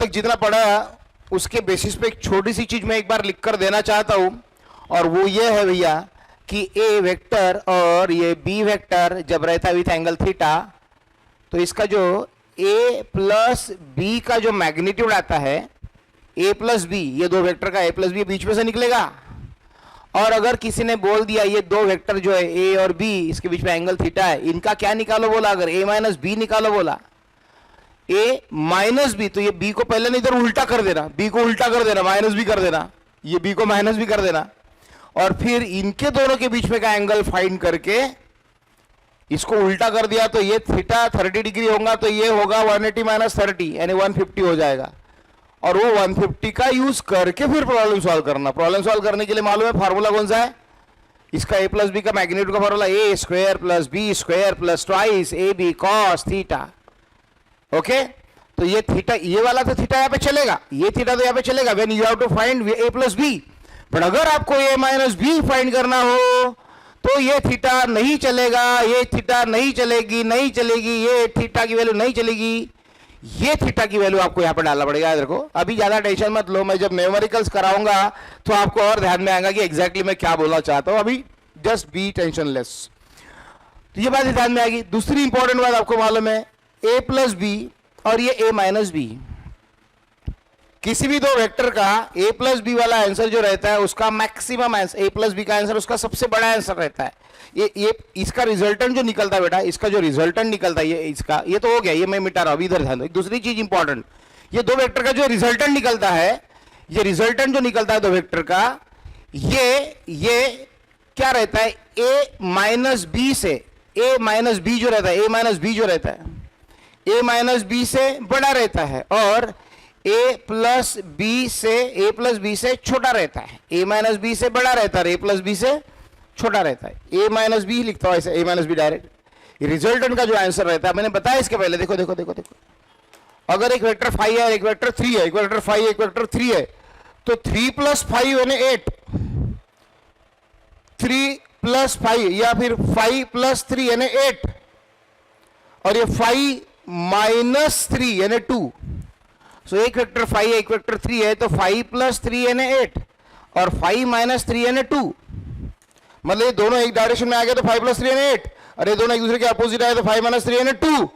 तक जितना पढ़ा उसके बेसिस पे एक छोटी सी चीज मैं एक बार लिख कर देना चाहता हूं, और वो ये है भैया कि ए वेक्टर और ये बी वेक्टर जब रहता है विथ एंगल थीटा, तो इसका जो ए प्लस बी का जो मैग्नीट्यूड आता है, ए प्लस बी, ये दो वेक्टर का ए प्लस बी बीच में से निकलेगा। और अगर किसी ने बोल दिया ये दो वेक्टर जो है ए और बी, इसके बीच में एंगल थीटा है, इनका क्या निकालो बोला, अगर ए माइनस बी निकालो बोला, ए माइनस बी, तो ये बी को पहले नहीं इधर उल्टा कर देना, बी को उल्टा कर देना, माइनस भी कर देना, ये बी को माइनस भी कर देना, और फिर इनके दोनों के बीच में का एंगल फाइंड करके इसको उल्टा कर दिया, तो ये थीटा 30 डिग्री होगा, तो ये होगा 180 माइनस 30 यानी 150 हो जाएगा। और वो 150 का यूज करके फिर प्रॉब्लम सॉल्व करना। प्रॉब्लम सॉल्व करने के लिए मालूम है फार्मूला कौन सा है इसका, ए प्लस बी का मैग्नीट्यूड का formula A square plus B square plus twice A B cos theta. Okay, तो ये थीटा, ये वाला तो थीटा यहाँ पे चलेगा, ये थीटा तो यहाँ पे चलेगा when you have to find A plus B. But अगर आपको ए माइनस बी फाइंड करना हो तो ये थीटा नहीं चलेगा, ये थीटा नहीं चलेगी, नहीं चलेगी, ये थीटा की वैल्यू नहीं चलेगी, ये थीटा की वैल्यू आपको यहां पर डालना पड़ेगा। देखो अभी ज्यादा टेंशन मत लो, मैं जब न्यूमेरिकल्स कराऊंगा तो आपको और ध्यान में आएगा कि एग्जैक्टली मैं क्या बोलना चाहता हूं। अभी जस्ट बी टेंशन लेस, तो ये बात ध्यान में आएगी। दूसरी इंपॉर्टेंट बात आपको मालूम है, ए प्लस बी और ये ए माइनस बी, किसी भी दो वेक्टर का ए प्लस बी वाला आंसर जो रहता है उसका मैक्सिमम आंसर, ए प्लस बी का आंसर उसका सबसे बड़ा आंसर रहता है। ये इसका रिजल्टेंट जो निकलता है बेटा, इसका जो रिजल्टेंट निकलता है, ये इसका, ये तो हो गया, ये मैं मिटा रहा हूं, अभी इधर ध्यान दो। एक दूसरी चीज इंपॉर्टेंट, ये दो वेक्टर का जो रिजल्टेंट निकलता है, ये रिजल्टेंट जो निकलता है दो वेक्टर का, ये क्या रहता है, ए माइनस बी से, ए माइनस बी जो रहता है, ए माइनस बी जो रहता है, ए माइनस बी से बड़ा रहता है, और ए प्लस बी से छोटा रहता है। ए माइनस बी से बड़ा रहता है, ए प्लस बी से छोटा रहता है। ए माइनस बी लिखता हूं ऐसे, ए माइनस बी डायरेक्ट। रिजल्टेंट का जो आंसर रहता है मैंने बताया इसके पहले, देखो देखो देखो देखो, अगर एक वेक्टर 5 है, एक वेक्टर 3 है, एक वेक्टर 5 है, एक वेक्टर 3 है, तो 3 प्लस 5 यानी 8, 3 प्लस 5 या फिर 5 प्लस 3 यानी 8, और ये 5 माइनस 3 यानी 2। सो एक वेक्टर 5 है, एक वेक्टर 3 है, तो 5 प्लस 3 यानी 8 और 5 माइनस 3 यानी 2। मतलब ये दोनों एक डायरेक्शन में आ गए तो 5 प्लस 3 यानी 8, और ये दोनों एक दूसरे के अपोजिट आए तो 5 माइनस 3 यानी 2।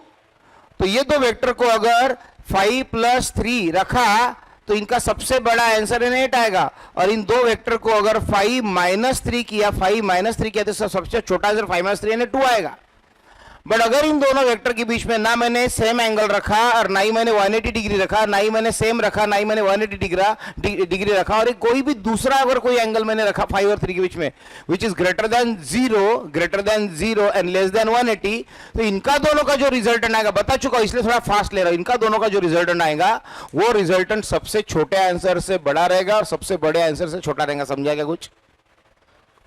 तो ये दो वेक्टर को अगर 5 प्लस 3 रखा तो इनका सबसे बड़ा आंसर यानी 8 आएगा, और इन दो वेक्टर को अगर 5 माइनस 3 किया, 5 माइनस 3 किया, तो सबसे छोटा आंसर 5 माइनस 3 यानी 2 आएगा। बट अगर इन दोनों वेक्टर के बीच में ना मैंने सेम एंगल रखा, और ना ही मैंने 180 डिग्री रखा, ना ही मैंने सेम रखा, ना ही मैंने 180 डिग्री रखा, और कोई भी दूसरा अगर कोई एंगल मैंने रखा 5 और 3 के बीच में, which is greater than 0 and less then 180, तो इनका दोनों का जो रिजल्टेंट आएगा, बता चुका हूं इसलिए थोड़ा फास्ट ले रहा हूं, इनका दोनों का जो रिजल्टेंट आएगा वो रिजल्टेंट सबसे छोटे आंसर से बड़ा रहेगा और सबसे बड़े आंसर से छोटा रहेगा। समझा क्या कुछ?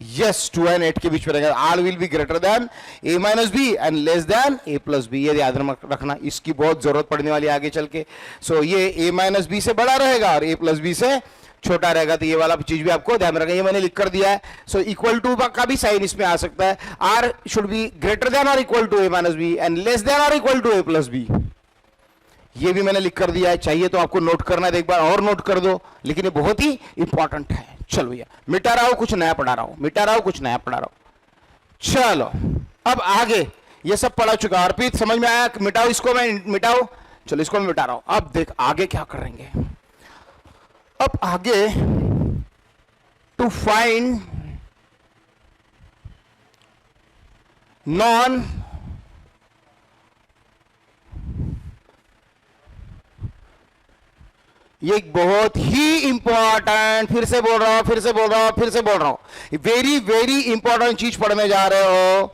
यस, 2 and 8 के बीच में रहेगा। R will be greater than A minus B and less than A plus B. ये याद रखना, इसकी बहुत जरूरत पड़ने वाली है आगे चल के। सो ये ए माइनस बी से बड़ा रहेगा और ए प्लस बी से छोटा रहेगा, तो ये वाला चीज भी आपको ध्यान रखना। ये मैंने लिख कर दिया है। सो इक्वल टू का भी साइन इसमें आ सकता है। R should be greater than or equal to A minus B and less than or equal to A plus B. ये भी मैंने लिख कर दिया है, चाहिए तो आपको नोट करना है, एक बार और नोट कर दो, लेकिन ये बहुत ही इंपॉर्टेंट है। चलो भैया, मिटा रहा हूं, कुछ नया पढ़ा रहा हूं, मिटा रहा हूं, कुछ नया पढ़ा रहा हूं। चलो अब आगे, ये सब पढ़ा चुका। अर्पित समझ में आया? मिटाओ इसको, मैं मिटाओ। चलो इसको मैं मिटा रहा हूं। अब देख आगे क्या करेंगे। अब आगे टू फाइंड नॉन ये एक बहुत ही इंपॉर्टेंट, फिर से बोल रहा हूं, वेरी वेरी इंपॉर्टेंट चीज पढ़ने जा रहे हो।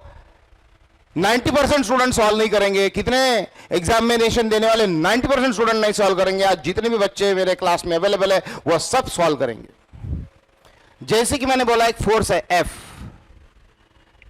90% स्टूडेंट सॉल्व नहीं करेंगे। कितने एग्जामिनेशन देने वाले 90% स्टूडेंट नहीं सॉल्व करेंगे। आज जितने भी बच्चे मेरे क्लास में अवेलेबल है वो सब सॉल्व करेंगे। जैसे कि मैंने बोला, एक फोर्स है F,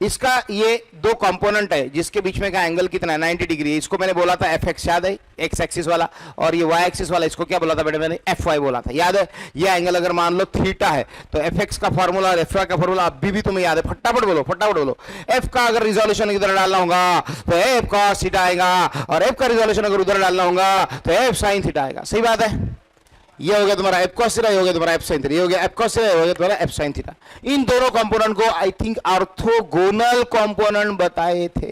इसका ये दो कंपोनेंट है जिसके बीच में का एंगल कितना है 90 डिग्री। इसको मैंने बोला था एफ एक्स, याद है, एक्स एक्सिस वाला, और ये वाई एक्सिस वाला इसको क्या बोला था बेटा मैंने, एफ वाई बोला था, याद है। ये एंगल अगर मान लो थीटा है तो एफ एक्स का फॉर्मूला और एफ वाई का फॉर्मूला अभी भी तुम्हें याद है, फटाफट बोलो फटाफट बोलो। एफ का अगर रिजोल्यूशन इधर डालना होगा तो एफ कॉस थीटा आएगा, और एफ का रिजोल्यूशन अगर उधर डालना होगा तो एफ साइन थीटा आएगा। सही बात है। ये हो गया तुम्हारा एफ कॉस थीटा, ये हो गया तुम्हारा एफ साइन थीटा, ये हो गया एफ कॉस थीटा, ये हो गया तुम्हारा एफ साइन थीटा। इन दोनों कंपोनेंट को आई थिंक ऑर्थोगोनल कंपोनेंट बताए थे।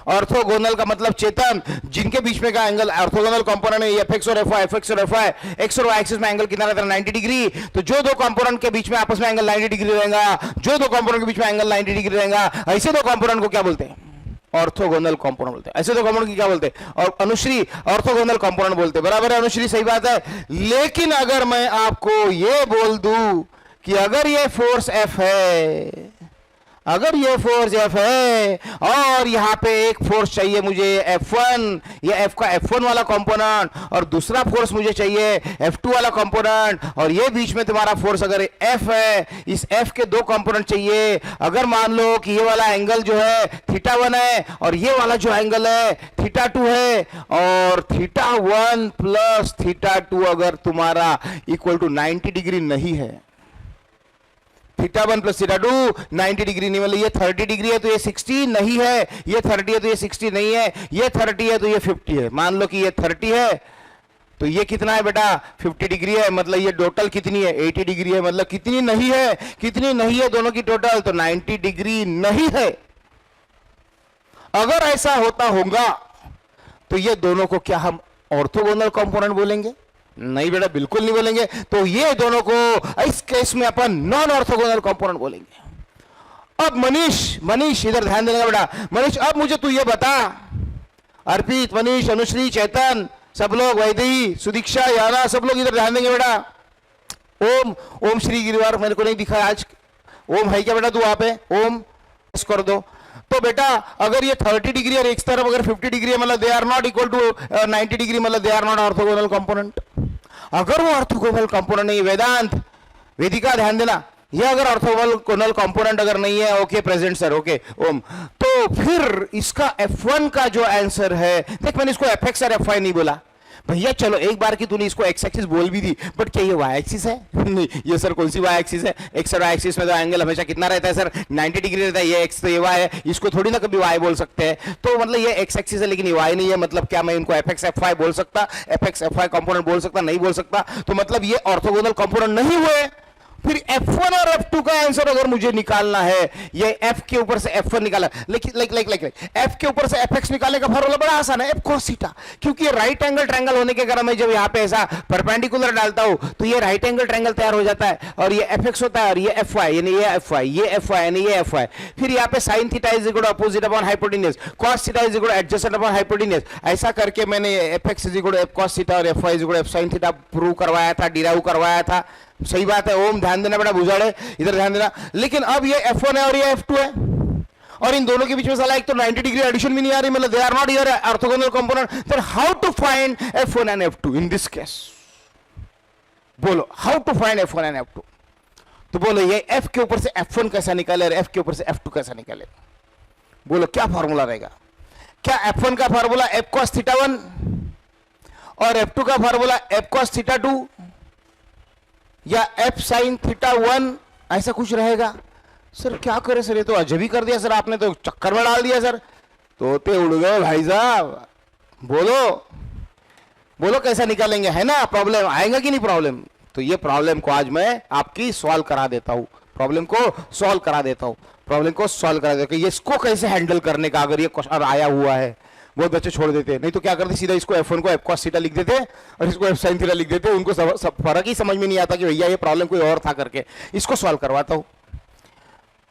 ऑर्थोगोनल का मतलब चेतन जिनके बीच में का एंगल ऑर्थोगोनल कंपोनेंट है, एफ एक्स और एफ वाई, एफ एक्स और एफ वाई, एक्स और वाई एक्सिस में एंगल कितना रहता है 90 डिग्री। तो जो दो कंपोनेंट के बीच में आपस में एंगल 90 डिग्री रहेगा, जो दो कंपोनेंट के बीच में एंगल 90 डिग्री रहेगा, ऐसे दो कंपोनेंट को क्या बोलते हैं, ऑर्थोगोनल कंपोनेंट बोलते हैं। ऐसे तो कंपोनेंट की क्या बोलते हैं, और अनुश्री ऑर्थोगोनल कंपोनेंट बोलते हैं। बराबर है अनुश्री, सही बात है। लेकिन अगर मैं आपको ये बोल दूं कि अगर ये फोर्स एफ है, अगर ये फोर्स एफ है और यहां पे एक फोर्स चाहिए मुझे F1, ये एफ का F1 वाला कंपोनेंट, और दूसरा फोर्स मुझे चाहिए F2 वाला कंपोनेंट, और ये बीच में तुम्हारा फोर्स अगर F है, इस F के दो कंपोनेंट चाहिए। अगर मान लो कि ये वाला एंगल जो है θ1 है और ये वाला जो एंगल है θ2 है, और θ1 प्लस θ2 अगर तुम्हारा इक्वल टू 90 डिग्री नहीं है, θ1 प्लस θ2 90 डिग्री नहीं, मतलब ये 30 डिग्री है तो ये 60 नहीं है, ये 30 है तो ये 60 नहीं है, ये 30 है तो ये 50 है। मान लो कि ये 30 है तो ये कितना है बेटा 50 डिग्री है, मतलब ये टोटल कितनी है 80 डिग्री है, मतलब कितनी नहीं है, कितनी नहीं है दोनों की टोटल, तो 90 डिग्री नहीं है। अगर ऐसा होता होगा तो ये दोनों को क्या हम ऑर्थोगोनल कंपोनेंट बोलेंगे? नहीं बेटा, बिल्कुल नहीं बोलेंगे। तो ये दोनों को इस केस में अपन नॉन ऑर्थोगोनल कंपोनेंट बोलेंगे। अब मनीष इधर ध्यान देना बेटा। मनीष अब मुझे तू ये बता, अर्पित, मनीष, अनुश्री, चेतन, सब लोग, वैदेही, सुदीक्षा, याना, सब लोग इधर ध्यान देंगे बेटा। ओम श्री गिरवार मेरे को नहीं दिखा आज। ओम है क्या बेटा तू वहां पे? ओम कर दो। तो बेटा अगर ये 30 डिग्री और एक तरफ अगर 50 डिग्री है, मतलब they are not equal to 90 degree, मतलब they are not orthogonal component. अगर वो ऑर्थोगोनल कंपोनेंट नहीं, वेदांत, वेदिका ध्यान देना, ये अगर ऑर्थोगोनल कंपोनेंट अगर नहीं है, ओके प्रेजेंट सर, ओके ओम, तो फिर इसका F1 का जो आंसर है, देख मैंने इसको एफ एक्स और एफ वाई नहीं बोला भैया, चलो एक बार की तूने इसको एक्स एक्सिस बोल भी दी, बट क्या ये वाई एक्सिस है? नहीं, ये सर कौन सी वाई एक्सिस है? एक्स और वाई एक्सिस में तो एंगल हमेशा कितना रहता है सर 90 डिग्री रहता है। ये एक्स तो ये वाई है, इसको थोड़ी ना कभी वाई बोल सकते हैं। तो मतलब ये एक्स एक्सिस है लेकिन ये वाई नहीं है, मतलब क्या मैं इनको एफ एक्स एफ वाई बोल सकता, F X F Y component बोल सकता? नहीं बोल सकता। तो मतलब ये ऑर्थोगोनल कंपोनेंट नहीं हुए। फिर F1 और F2 का आंसर अगर मुझे निकालना है, ये F के ऊपर से F1 निकाला, लेकिन F के ऊपर से FX निकालने का फॉर्मूला बड़ा आसान है, F cos थीटा, क्योंकि ये राइट एंगल ट्रायंगल होने के कारण मैं जब यहाँ पे ऐसा परपेंडिकुलर डालता हूं तो ये राइट एंगल ट्रायंगल तैयार हो जाता है, और ये FX होता है, और ये FY यानी ये FY, ये FY यानी ये FY। फिर यहाँ पे sin theta is equal to opposite upon hypotenuse, cos theta is equal to adjacent upon hypotenuse. ऐसा करके मैंने FX is equal to F cos theta और FY is equal to F sin theta prove करवाया था, derive करवाया था। सही बात है। ओम ध्यान देना बेटा, बुझाड़े इधर ध्यान देना। लेकिन अब ये F1 है और ये F2 है, और इन दोनों के बीच में साला एक तो 90 डिग्री एडिशन भी नहीं आ रही, मतलब they are not here orthogonal component. Then how to find F1 and F2 in this case? बोलो how to find F1 and F2? तो बोलो ये F के ऊपर से F1 कैसा निकाले और F के ऊपर से F2 कैसा निकाले? बोलो क्या फॉर्मूला रहेगा? क्या F1 का फॉर्मूला F cos θ1 और F2 का फॉर्मूला F cos θ2 या F sin θ1 ऐसा कुछ रहेगा? सर क्या करे सर, ये तो अजब ही कर दिया सर, आपने तो चक्कर में डाल दिया सर, तोते उड़ गए भाई साहब। बोलो बोलो कैसा निकालेंगे? है ना प्रॉब्लम, आएगा कि नहीं प्रॉब्लम? तो ये प्रॉब्लम को आज मैं आपकी सॉल्व करा देता हूं, प्रॉब्लम को सॉल्व करा देता हूं, प्रॉब्लम को सॉल्व करा देता हूं। ये इसको कैसे हैंडल करने का अगर ये क्वेश्चन आया हुआ है, बहुत बच्चे छोड़ देते, नहीं तो क्या करते सीधा इसको F1 को F cos थीटा लिख देते और इसको F sin थीटा लिख देते। उनको फर्क ही समझ में नहीं आता कि भैया ये प्रॉब्लम कोई और था करके। इसको सॉल्व करवाता हूं,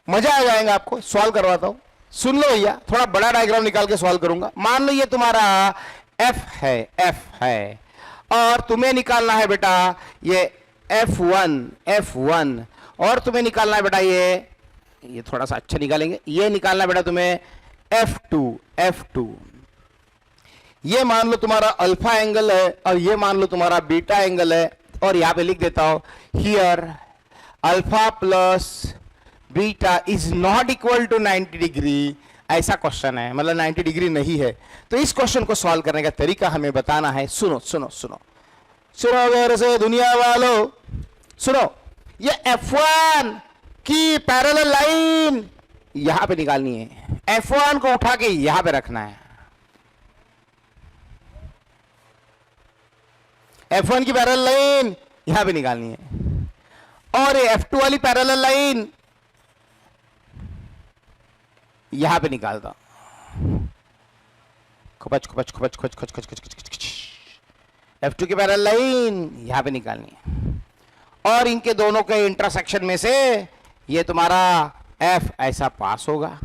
मजा आ जाएगा आपको, सॉल्व करवाता हूं। सुन लो भैया, थोड़ा बड़ा डायग्राम निकाल के सॉल्व करूंगा। मान लो ये तुम्हारा F है और तुम्हें निकालना है बेटा ये F1 और तुम्हें निकालना है बेटा ये थोड़ा सा अच्छा निकालेंगे, ये निकालना है बेटा तुम्हें F2। ये मान लो तुम्हारा अल्फा एंगल है और ये मान लो तुम्हारा बीटा एंगल है, और यहां पे लिख देता हूं here alpha plus beta is not equal to 90 degree, ऐसा क्वेश्चन है, मतलब 90 डिग्री नहीं है। तो इस क्वेश्चन को सॉल्व करने का तरीका हमें बताना है। सुनो सुनो सुनो सुनो मेरे से दुनिया वालों, सुनो। ये F1 की पैरेलल लाइन यहां पे निकालनी है, F1 को उठा के यहां पे रखना है। F1 की पैरेलल लाइन यहां पे निकालनी है और ये F2 वाली पैरेलल लाइन यहां पे निकालता। खुपच खुपच खुपच खुच खुच खुच खुच खुच खुच। F2 की पैरेलल लाइन यहां पे निकालनी है और इनके दोनों के इंटरसेक्शन में से ये तुम्हारा F ऐसा पास होगा।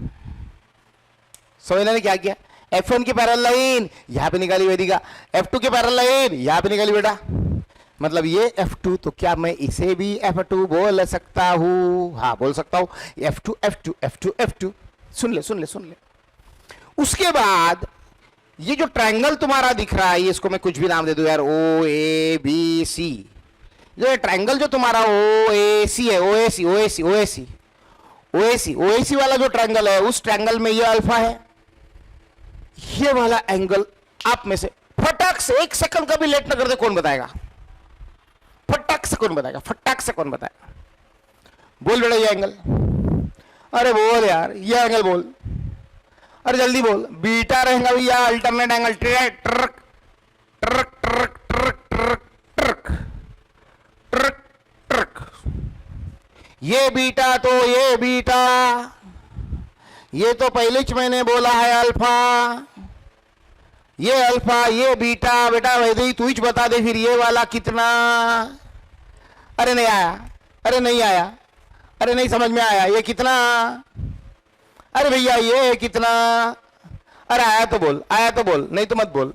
समझने ने क्या किया, F1 की पैरेलल लाइन यहां पे निकाली वेदिका, F2 की पैरेलल लाइन यहां पे निकाली बेटा, मतलब ये F2। तो क्या मैं इसे भी F2 बोल सकता हूं? हाँ बोल सकता हूं, F2 F2 F2 F2। सुन ले सुन ले सुन ले। उसके बाद ये जो ट्रायंगल तुम्हारा दिख रहा है, इसको मैं कुछ भी नाम दे दूं यार, ओ ए बी सी। ये ट्रायंगल जो तुम्हारा ओ ए सी है, ओ ए सी ओ ए सी ओ ए सी ओ ए सी ओ ए सी वाला जो ट्रायंगल है, उस ट्रायंगल में ये अल्फा है। ये वाला एंगल आप में से फटाक से 1 सेकंड का भी लेट न कर दे, कौन बताएगा? फटाक से कौन बताएगा? फटाक से कौन बताएगा? बोल बेटा ये एंगल। अरे बोल यार, ये एंगल बोल, अरे जल्दी बोल। बीटा रहेगा भैया, alternate angle. Truck truck truck truck truck truck truck truck. ये बीटा तो ये बीटा, ये तो पहले ही मैंने बोला है अल्फा, ये अल्फा ये बीटा। बेटा वैसे तू ही बता दे फिर ये वाला कितना। अरे नहीं आया, अरे नहीं आया, अरे नहीं समझ में आया, ये कितना? अरे भैया ये कितना? अरे आया तो बोल, आया तो बोल, नहीं तो मत बोल।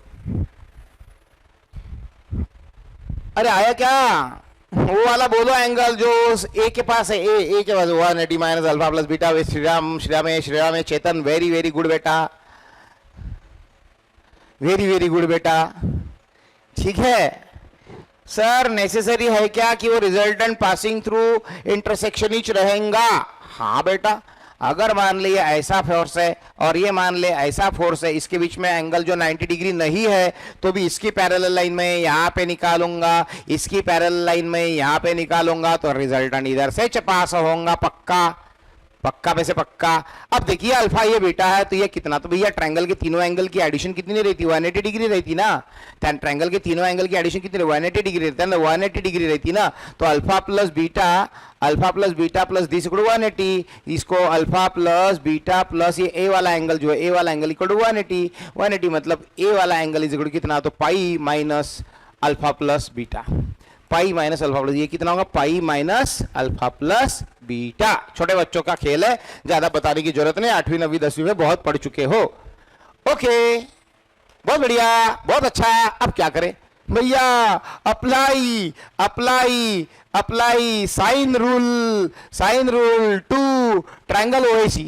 अरे आया क्या? वो वाला बोलो एंगल जो ए के पास है, ए के पास 180 minus alpha plus beta. Shriram Shriram है चेतन, वेरी वेरी गुड बेटा, वेरी वेरी गुड बेटा। ठीक है सर, नेसेसरी है क्या कि वो रिजल्टेंट पासिंग थ्रू इंटरसेक्शन ही रहेगा? हाँ बेटा, अगर मान लिए ऐसा फोर्स है और ये मान ले ऐसा फोर्स है, इसके बीच में एंगल जो 90 डिग्री नहीं है, तो भी इसकी पैरेलल लाइन में यहाँ पे निकालूंगा, इसकी पैरेलल लाइन में यहाँ पे निकालूंगा, तो रिजल्टेंट इधर से पास होगा पक्का, पक्का में से पक्का। अब देखिए अल्फा ये बीटा है, तो ये कितना? तो भैया ट्रायंगल के तीनों एंगल की एडिशन कितनी नहीं रहती? 180 डिग्री रहती ना। ट्रायंगल के तीनों एंगल की एडिशन कितनी? 180 डिग्री रहता है ना, 180 डिग्री रहती ना। तो alpha plus beta plus this equal to 180। इसको अल्फा प्लस बीटा प्लस ये ए वाला एंगल जो है, ए वाला एंगल इक्वल टू 180 मतलब ए वाला एंगल इज इक्वल टू कितना? तो पाई माइनस अल्फा प्लस बीटा, पाई माइनस अल्फा प्लस, ये कितना होगा? पाई माइनस अल्फा प्लस बीटा। छोटे बच्चों का खेल है, ज्यादा बताने की जरूरत नहीं, 8वीं 9वीं 10वीं में बहुत पढ़ चुके हो। ओके बहुत बढ़िया, बहुत अच्छा। अब क्या करें भैया? Apply apply apply sine rule to triangle OAC.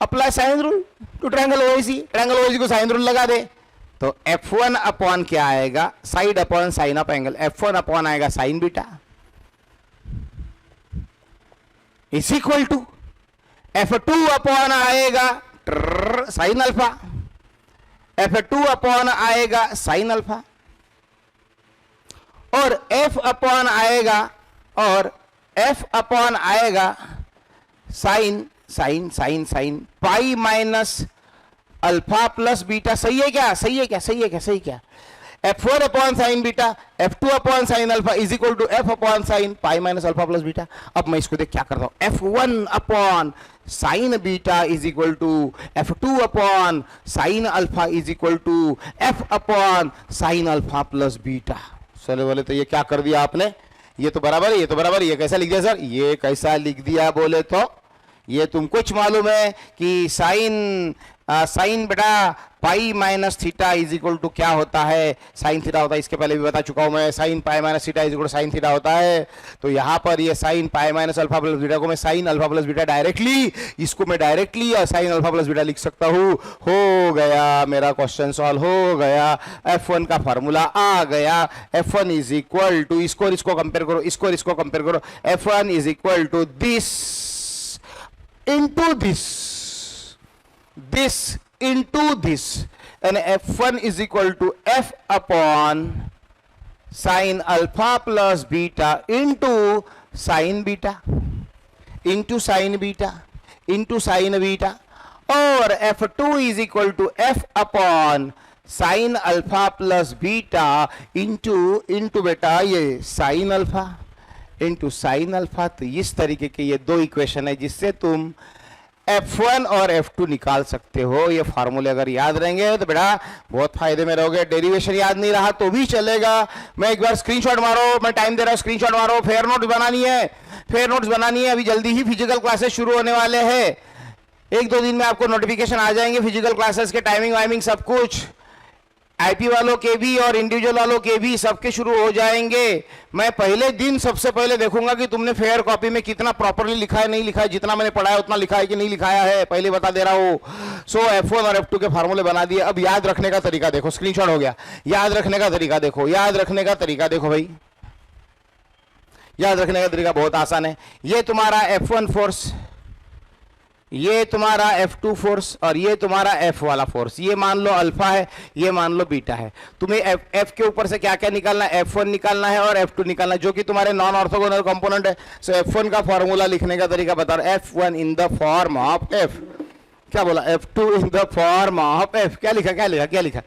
Apply sine rule to triangle OAC, triangle OAC को साइन रूल लगा दे, तो F1 अपॉन क्या आएगा? Side upon sine of angle. F1 upon आएगा sine beta is equal to F2 upon आएगा sine alpha, F2 upon आएगा sine alpha, और F upon आएगा, और F अपॉन आएगा sine sine sine sine pi minus alpha plus beta. सही है क्या? सही है क्या? सही है क्या? सही क्या? F1 upon sine beta, F2 upon sine alpha is equal to F upon sine pi minus alpha plus beta. अब मैं इसको देख क्या करता हूं, F1 upon sine beta is equal to F2 upon sine alpha is equal to F upon sine alpha plus beta. चलो बोले तो ये क्या कर दिया आपने? ये तो बराबर है, ये तो बराबर है। ये कैसा लिख दिया सर? ये कैसा लिख दिया बोले तो ये तुमको कुछ मालूम है कि साइन बेटा pi minus theta is equal to क्या होता है? साइन थीटा होता है। इसके पहले भी बता चुका हूं मैं, sine pi minus theta is equal to sine theta होता है। तो यहां पर ये sine pi minus alpha plus beta को मैं sine alpha plus beta directly, इसको मैं directly sine alpha plus beta लिख सकता हूं। हो गया, मेरा क्वेश्चन सॉल्व हो गया। F1 का फॉर्मूला आ गया। F1 इज इक्वल टू, इसको इसको कंपेयर करो, इसको इसको कंपेयर करो, F1 is equal to this into this into this, and f1 is equal to f upon sin alpha plus beta into sin beta into sin beta into sin beta, और f2 is equal to f upon sin alpha plus beta into बेटा ये sin alpha into sin alpha. तो इस तरीके के ये दो equation है जिससे तुम f1 और f2 निकाल सकते हो। ये फार्मूले अगर याद रहेंगे तो बेटा बहुत फायदे में रहोगे। डेरिवेशन याद नहीं रहा तो भी चलेगा। मैं एक बार स्क्रीनशॉट मारो, मैं टाइम दे रहा हूं, स्क्रीनशॉट मारो। फेयर नोट्स बनानी है, फेयर नोट्स बनानी है। अभी जल्दी ही फिजिकल क्लासेस शुरू होने वाले हैं। एक दो दिन में आपको नोटिफिकेशन आ जाएंगे फिजिकल क्लासेस के, टाइमिंग वाइमिंग सब कुछ। आईपी वालों के भी और इंडिविजुअल वालों के भी सबके शुरू हो जाएंगे। मैं पहले दिन सबसे पहले देखूंगा कि तुमने फेयर कॉपी में कितना प्रॉपरली लिखा है, नहीं लिखा है। जितना मैंने पढ़ाया उतना लिखा है कि नहीं लिखाया है, पहले बता दे रहा हूं। सो f1 और f2 के फार्मूले बना दिए। अब याद रखने का तरीका देखो, स्क्रीनशॉट हो गया। याद रखने का तरीका देखो, याद रखने का तरीका देखो भाई। याद रखने का तरीका बहुत आसान है। ये तुम्हारा f1 फोर्स, ये तुम्हारा f2 फोर्स, और ये तुम्हारा f वाला फोर्स। ये मान लो अल्फा है, ये मान लो बीटा है। तुम्हें f के ऊपर से क्या क्या निकालना है, f1 निकालना है और f2 निकालना है, जो कि तुम्हारे नॉन ऑर्थोगोनल कंपोनेंट है। सो f1 का फॉर्मूला लिखने का तरीका बता रहा हूं। f1 in the form of f, क्या बोला, f2 in the form of f। क्या लिखा, क्या लिखा, क्या लिखा,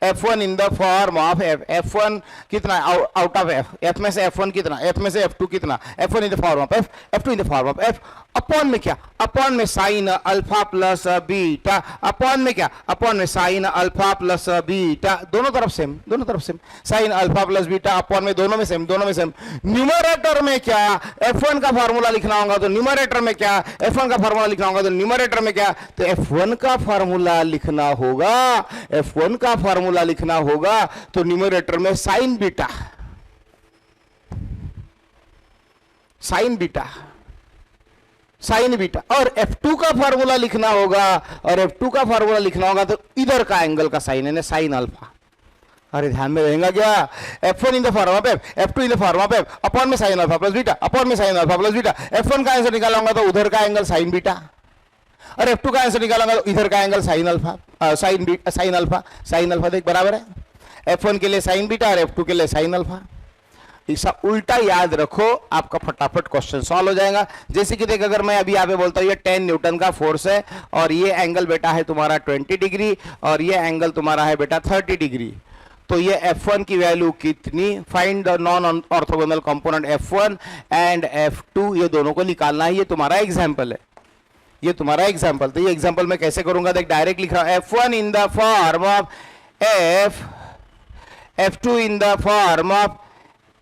f1 in the form of f। f1 कितना, आउट ऑफ f, f में से f1 कितना, f में से f2 कितना, f1 in the form of f, f2 in the form of f। Upon में क्या, अपॉन में sine alpha plus beta, upon में क्या, अपॉन में साइन अल्फा प्लस बीटा। दोनों तरफ सेम, दोनों तरफ same. Sign alpha plus beta upon में दोनों में सेम, दोनों में सेम। न्यूमरेटर में क्या, f1 का फार्मूला लिखना होगा तो न्यूमरेटर में क्या, f1 का फार्मूला लिखना होगा तो न्यूमरेटर में क्या। तो f1 का फार्मूला लिखना होगा, f1 का फार्मूला लिखना होगा तो न्यूमरेटर में sign beta, sign beta, sign beta. और f2 का फार्मूला लिखना होगा, और f2 का फार्मूला लिखना होगा तो इधर का एंगल का साइन है साइन अल्फा। अरे ध्यान में रहेगा क्या, f1 in the form of f, f2 in the form of f, upon में sine alpha plus beta, upon में sine alpha plus beta. f1 का आंसर निकालूंगा तो उधर का एंगल साइन बीटा, और f2 का आंसर निकालूंगा तो इधर का angle sine alpha, sign beta, sine alpha, sine alpha. देख बराबर है। f1 के लिए साइन बीटा और f2 के लिए साइन अल्फा। इसका उल्टा याद रखो, आपका फटाफट क्वेश्चन सॉल्व हो जाएगा। जैसे कि देख, अगर मैं अभी यहाँ पे बोलता हूँ ये 10 न्यूटन का फोर्स है और ये एंगल बेटा है तुम्हारा 20 डिग्री और ये एंगल तुम्हारा है बेटा 30 डिग्री, तो ये f1 की वैल्यू कितनी, find the non orthogonal component f1 and f2, ये दोनों को निकालना है। ये तुम्हारा एग्जाम्पल है, ये तुम्हारा एग्जाम्पल। तो ये एग्जाम्पल मैं कैसे करूंगा, देख डायरेक्ट लिख रहा हूं, f1 in the form of f, f2 in the form of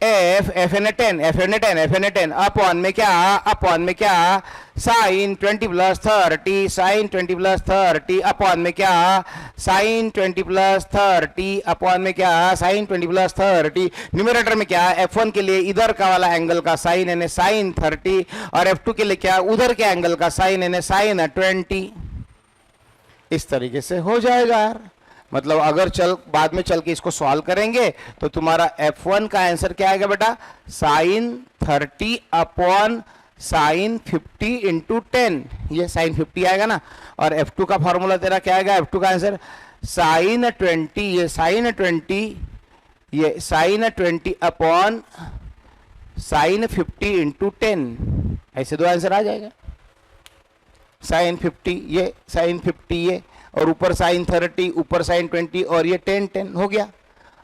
f, fn10 upon में क्या, अपॉन में क्या, sine 20 plus 30, sine 20 plus 30 upon में क्या, साइन 20 प्लस 30 अपॉन में क्या, साइन 20 प्लस 30। न्यूमरेटर में क्या, f1 के लिए इधर का वाला एंगल का साइन यानी साइन 30, और f2 के लिए क्या, उधर के एंगल का साइन यानी साइन 20। इस तरीके से हो जाएगा यार। मतलब अगर चल बाद में चल के इसको सॉल्व करेंगे तो तुम्हारा f1 का आंसर क्या आएगा बेटा, साइन 30 अपॉन साइन 50 इंटू 10, ये साइन 50 आएगा ना। और f2 का फॉर्मूला तेरा क्या आएगा, f2 का आंसर साइन 20, ये साइन 20, ये साइन 20 अपॉन साइन 50 इंटू 10, ऐसे दो आंसर आ जाएगा। साइन 50 ये, साइन 50 ये, और ऊपर साइन 30, ऊपर साइन 20, और ये 10 हो गया।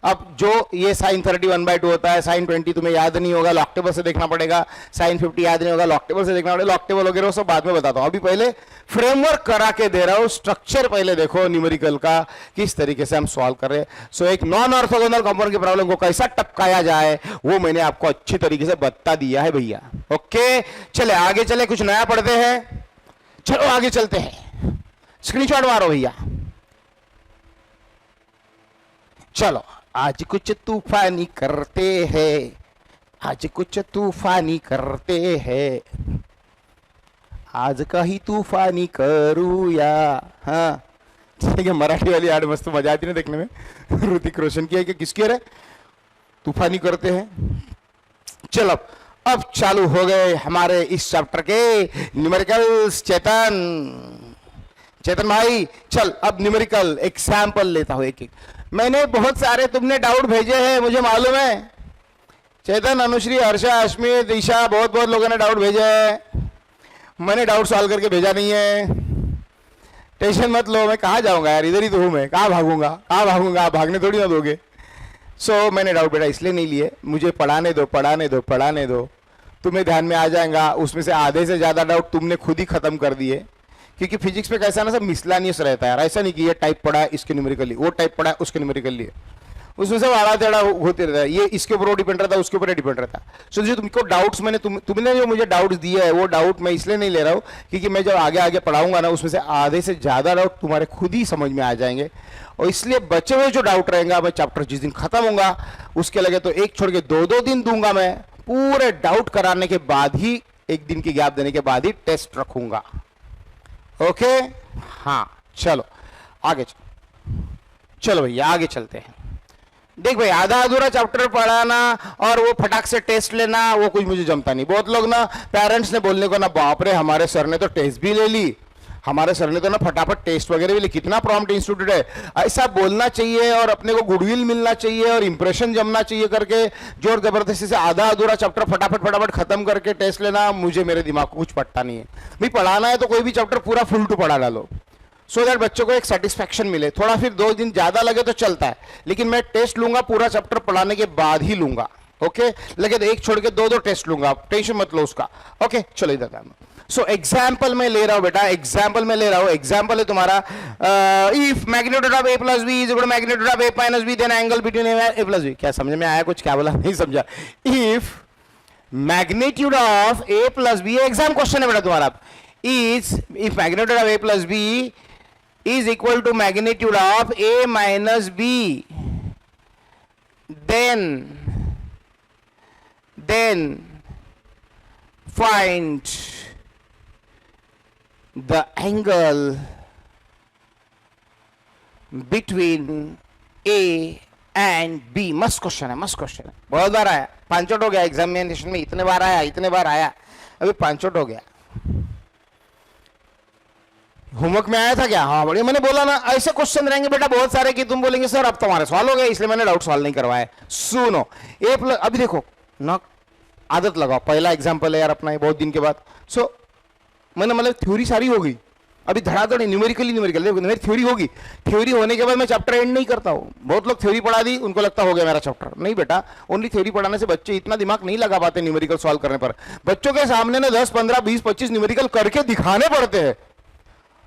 अब जो ये साइन 30 1/2 होता है, साइन 20 तुम्हें याद नहीं होगा, लॉग टेबल से देखना पड़ेगा। साइन 50 याद नहीं होगा, लॉग टेबल से देखना पड़ेगा। लॉग टेबल वगैरह सब बाद में बताता हूँ, अभी पहले फ्रेमवर्क करा के दे रहा हूँ। स्ट्रक्चर पहले देखो न्यूमेरिकल का, किस तरीके से हम सॉल्व कर रहे हैं। सो एक नॉन ऑर्थोगोनल कंपोनेंट की प्रॉब्लम को कैसा टपकाया जाए वो मैंने आपको अच्छी तरीके से बता दिया है भैया। ओके, चले आगे चले, कुछ नया पढ़ते हैं। चलो आगे चलते हैं, स्क्रीनशॉट मारो भैया। चलो आज कुछ तूफानी करते हैं, आज कुछ तूफानी करते हैं, आज कहीं तूफानी करूँ या, हाँ ठीक है। मराठी वाली आड़ मस्त मजा आती ना देखने में। ऋतिक रोशन की है कि किसकी है, तूफानी करते हैं। चलो अब चालू हो गए हमारे इस चैप्टर के न्यूमेरिकल्स। चेतन, चेतन भाई चल अब न्यूमेरिकल एग्जाम्पल लेता हूं एक एक। मैंने बहुत सारे तुमने डाउट भेजे हैं मुझे मालूम है। चेतन, अनुश्री, हर्षा, अश्मित, ईशा, बहुत बहुत लोगों ने डाउट भेजे हैं। मैंने डाउट सॉल्व करके भेजा नहीं है। टेंशन मत लो, मैं कहाँ जाऊंगा यार, इधर ही तो हूं मैं, कहाँ भागूंगा, कहाँ भागूंगा, आप भागने थोड़ी ना दोगे। सो मैंने डाउट बेटा इसलिए नहीं लिए, मुझे पढ़ाने दो पढ़ाने दो पढ़ाने दो, तुम्हें ध्यान में आ जाएगा। उसमें से आधे से ज्यादा डाउट तुमने खुद ही खत्म कर दिए, क्योंकि फिजिक्स में कैसा ना सब मिसलानियस रहता है यार। ऐसा नहीं कि ये टाइप पढ़ा है इसके न्यूमेरिकली, वो टाइप पढ़ा है उसके न्यूमेरिकली, उसमें सब आड़ा टेढ़ा होते रहता है। ये इसके ऊपर डिपेंड रहता है, उसके ऊपर डिपेंड रहता है। सो जो तुमको डाउट्स मैंने तुमने जो मुझे डाउट्स दिए है, वो डाउट मैं इसलिए नहीं ले रहा हूँ क्योंकि मैं जब आगे आगे पढ़ाऊंगा ना, उसमें से आधे से ज्यादा डाउट तुम्हारे खुद ही समझ में आ जाएंगे। और इसलिए बचे हुए जो डाउट रहेगा, मैं चैप्टर जिस दिन खत्म होगा उसके लगे तो एक छोड़ के दो दिन दूंगा। मैं पूरे डाउट कराने के बाद ही, एक दिन की गैप देने के बाद ही टेस्ट रखूंगा। ओके, हाँ चलो आगे चलो भैया आगे चलते हैं। देख भाई, आधा अधूरा चैप्टर पढ़ाना और वो फटाक से टेस्ट लेना, वो कुछ मुझे जमता नहीं। बहुत लोग ना पेरेंट्स ने बोलने को ना, बाप रे हमारे सर ने तो टेस्ट भी ले ली, हमारे सर ने तो ना फटाफट टेस्ट वगैरह भी ली, कितना प्रॉम्प्ट इंस्टीट्यूट है। ऐसा बोलना चाहिए और अपने को गुडविल मिलना चाहिए और इंप्रेशन जमना चाहिए करके जोर जबरदस्ती से आधा अधूरा चैप्टर फटाफट खत्म करके टेस्ट लेना, मुझे मेरे दिमाग को कुछ पटता नहीं है। भाई पढ़ाना है तो कोई भी चैप्टर पूरा फुल टू पढ़ा डालो, सो दैट बच्चों को एक सेटिस्फैक्शन मिले। थोड़ा फिर 2 दिन ज्यादा लगे तो चलता है, लेकिन मैं टेस्ट लूंगा पूरा चैप्टर पढ़ाने के बाद ही लूंगा। ओके, लगे तो एक छोड़ के दो टेस्ट लूंगा, टेंशन मत लो उसका। ओके चलो इधर ध्यान। सो एग्जाम्पल मैं ले रहा हूं बेटा, एग्जाम्पल मैं ले रहा हूं। एग्जाम्पल है तुम्हारा, if magnitude of a plus B is equal to magnitude of a minus B, then angle between a plus B. क्या समझ में आया कुछ? क्या बोला नहीं समझा? If magnitude of a plus B, exam question है बेटा तुम्हारा, if magnitude of a plus B is equal to magnitude of a minus b, then find the angle between a and b। मस्त क्वेश्चन है, मस्त question है, बहुत बार आया, 5 हो गया एग्जामिनेशन में, इतने बार आया, अभी 5 हो गया। होमवर्क में आया था क्या? हाँ बढ़िया, मैंने बोला ना ऐसे क्वेश्चन रहेंगे बेटा बहुत सारे कि तुम बोलेंगे सर अब तुम्हारे सॉल्व हो गए, इसलिए मैंने डाउट सॉल्व नहीं करवाया। सुनो ए प्लस, अभी देखो ना, आदत लगाओ, पहला एग्जांपल है यार अपना, बहुत दिन के बाद। सो मैंने मतलब थ्योरी सारी हो गई, अभी धड़ाधड़ न्यूमेरिकल मेरी थ्योरी होगी। थ्योरी होने के बाद मैं चैप्टर एंड नहीं करता हूँ। बहुत लोग थ्योरी पढ़ा दी, उनको लगता हो गया मेरा चैप्टर। नहीं बेटा, ओनली थ्योरी पढ़ाने से बच्चे इतना दिमाग नहीं लगा पाते न्यूमेरिकल सॉल्व करने पर। बच्चों के सामने ना 10, 15, 20, 25 न्यूमेरिकल करके दिखाने पड़ते हैं।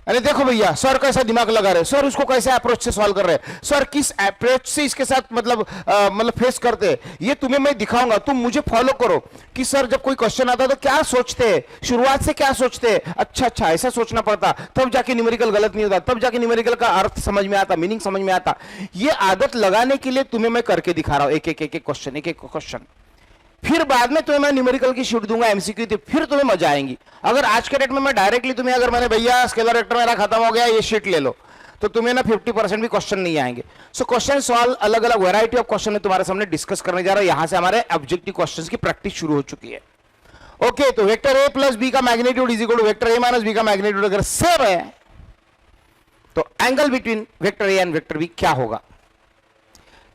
अरे देखो भैया सर कैसा दिमाग लगा रहे, सर उसको कैसे अप्रोच से सॉल्व कर रहे हैं, सर किस अप्रोच से इसके साथ मतलब फेस करते हैं, ये तुम्हें मैं दिखाऊंगा, तुम मुझे फॉलो करो कि सर जब कोई क्वेश्चन आता है तो क्या सोचते हैं, शुरुआत से क्या सोचते हैं। अच्छा ऐसा सोचना पड़ता, तब जाके न्यूमेरिकल गलत नहीं होता, तब जाके न्यूमेरिकल का अर्थ समझ में आता, मीनिंग समझ में आता। ये आदत लगाने के लिए तुम्हें मैं करके दिखा रहा हूं, एक एक क्वेश्चन। फिर बाद में तुम्हें मैं न्यूमेरिकल की शीट दूंगा एमसीक्यू, तो फिर तुम्हें मजा आएंगी। अगर आज के डेट में मैं डायरेक्टली तुम्हें, अगर मैंने भैया स्केलर वेक्टर मेरा खत्म हो गया ये शीट ले लो, तो तुम्हें ना 50% भी क्वेश्चन नहीं आएंगे। सो क्वेश्चन सॉल्व, अलग अलग वैरायटी ऑफ क्वेश्चन तुम्हारे सामने डिस्कस करने जा रहा हूं। यहां से हमारे ऑब्जेक्टिव क्वेश्चंस की प्रैक्टिस शुरू हो चुकी है। ओके, तो वेक्टर ए प्लस बी का magnitude is equal to vector A minus B का मैग्नीट्यूड अगर सेम है तो angle between vector A and vector B क्या होगा?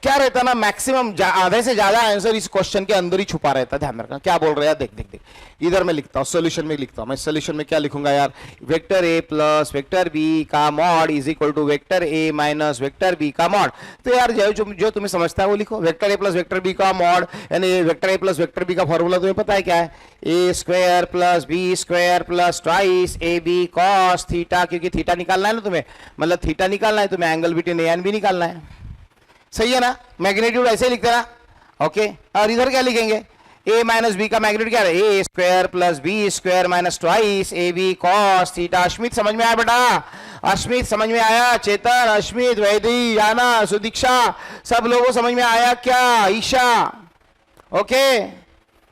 क्या रहता ना, मैक्सिमम आधे से ज्यादा आंसर इस क्वेश्चन के अंदर ही छुपा रहता है। ध्यान रखना क्या बोल रहे हैं, देख इधर मैं लिखता हूं, सॉल्यूशन में लिखता हूं। मैं सॉल्यूशन में क्या लिखूंगा यार, vector A plus vector B का mod is equal to vector A minus vector B का मॉड। तो यार जो तुम्हें समझता है वो लिखो, vector A plus vector B का मॉड, यानी vector A plus vector B का फॉर्मूला तुम्हें पता है क्या है, A square plus B square plus twice A B cos theta, क्योंकि थीटा निकालना है ना तुम्हें, मतलब थीटा निकालना है तुम्हें, angle between A and B निकालना है। सही है ना, मैग्नीट्यूड ऐसे ही लिखते ना। ओके, और इधर क्या लिखेंगे, a माइनस बी का मैग्नीट्यूड क्या है, A square plus B square minus twice A B cos theta. Ashmit समझ में आया बेटा? अश्मित समझ में आया? चेतन, अश्मित, वैदी, याना, सुदीक्षा, सब लोगों को समझ में आया क्या? ईशा, ओके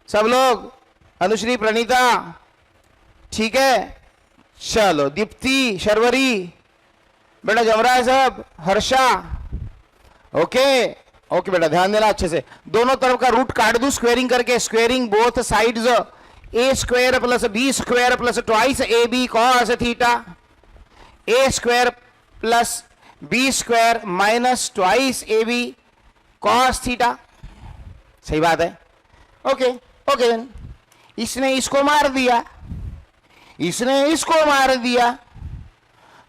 सब लोग, अनुश्री, प्रणीता, ठीक है चलो, दीप्ति, शर्वरी बेटा जम रहा है सब, हर्षा, ओके ओके बेटा ध्यान देना अच्छे से, दोनों तरफ का रूट काट दूं स्क्वेयरिंग करके, squaring both sides, A square plus B square plus twice A B cos theta, A square plus B square minus twice A B cos theta. सही बात है। ओके ओके, इसने इसको मार दिया, इसने इसको मार दिया,